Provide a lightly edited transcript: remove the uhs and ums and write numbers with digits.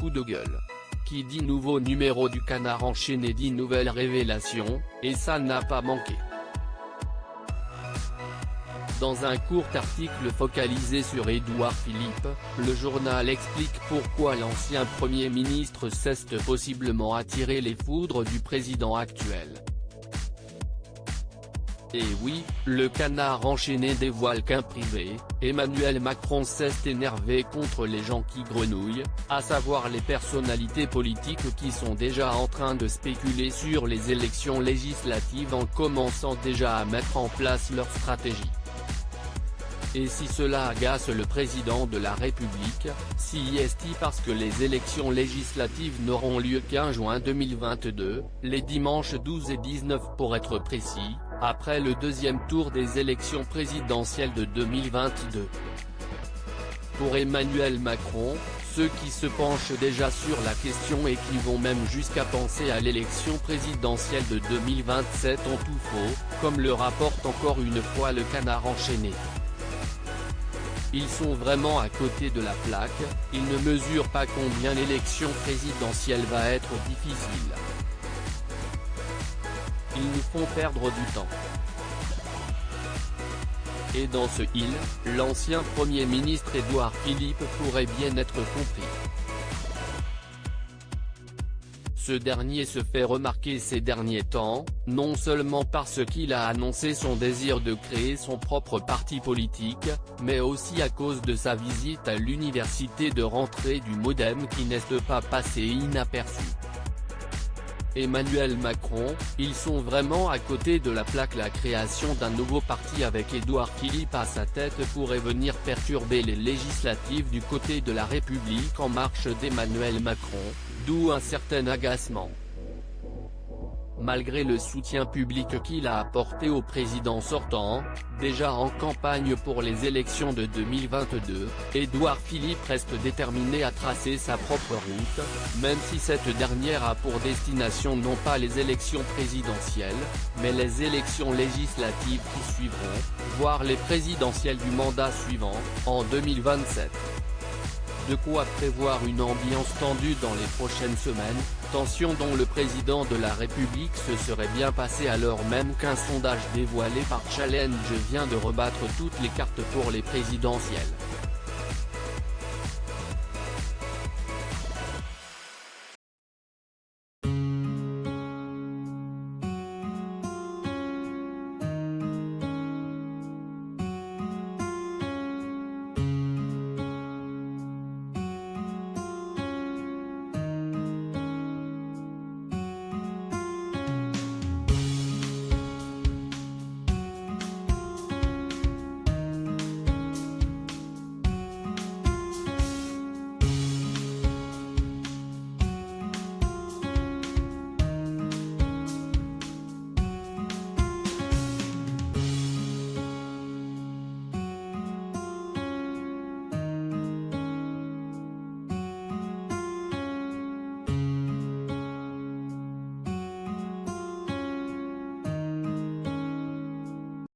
coup de gueule. Qui dit nouveau numéro du Canard enchaîné dit nouvelle révélation, et ça n'a pas manqué. Dans un court article focalisé sur Édouard Philippe, le journal explique pourquoi l'ancien Premier ministre cesse possiblement attirer les foudres du président actuel. Et oui, le Canard enchaîné dévoile qu'un privé, Emmanuel Macron s'est énervé contre les gens qui grenouillent, à savoir les personnalités politiques qui sont déjà en train de spéculer sur les élections législatives en commençant déjà à mettre en place leur stratégie. Et si cela agace le président de la République, si est-il parce que les élections législatives n'auront lieu qu'en juin 2022, les dimanches 12 et 19 pour être précis, après le deuxième tour des élections présidentielles de 2022. Pour Emmanuel Macron, ceux qui se penchent déjà sur la question et qui vont même jusqu'à penser à l'élection présidentielle de 2027 ont tout faux, comme le rapporte encore une fois le Canard enchaîné. Ils sont vraiment à côté de la plaque, ils ne mesurent pas combien l'élection présidentielle va être difficile. Ils nous font perdre du temps. Et dans ce « il », l'ancien Premier ministre Édouard Philippe pourrait bien être compris. Ce dernier se fait remarquer ces derniers temps, non seulement parce qu'il a annoncé son désir de créer son propre parti politique, mais aussi à cause de sa visite à l'université de rentrée du Modem qui n'est pas passée inaperçue. Emmanuel Macron, ils sont vraiment à côté de la plaque. La création d'un nouveau parti avec Édouard Philippe à sa tête pourrait venir perturber les législatives du côté de la République en marche d'Emmanuel Macron, d'où un certain agacement. Malgré le soutien public qu'il a apporté au président sortant, déjà en campagne pour les élections de 2022, Édouard Philippe reste déterminé à tracer sa propre route, même si cette dernière a pour destination non pas les élections présidentielles, mais les élections législatives qui suivront, voire les présidentielles du mandat suivant, en 2027. De quoi prévoir une ambiance tendue dans les prochaines semaines, tension dont le président de la République se serait bien passé alors même qu'un sondage dévoilé par Challenge vient de rebattre toutes les cartes pour les présidentielles.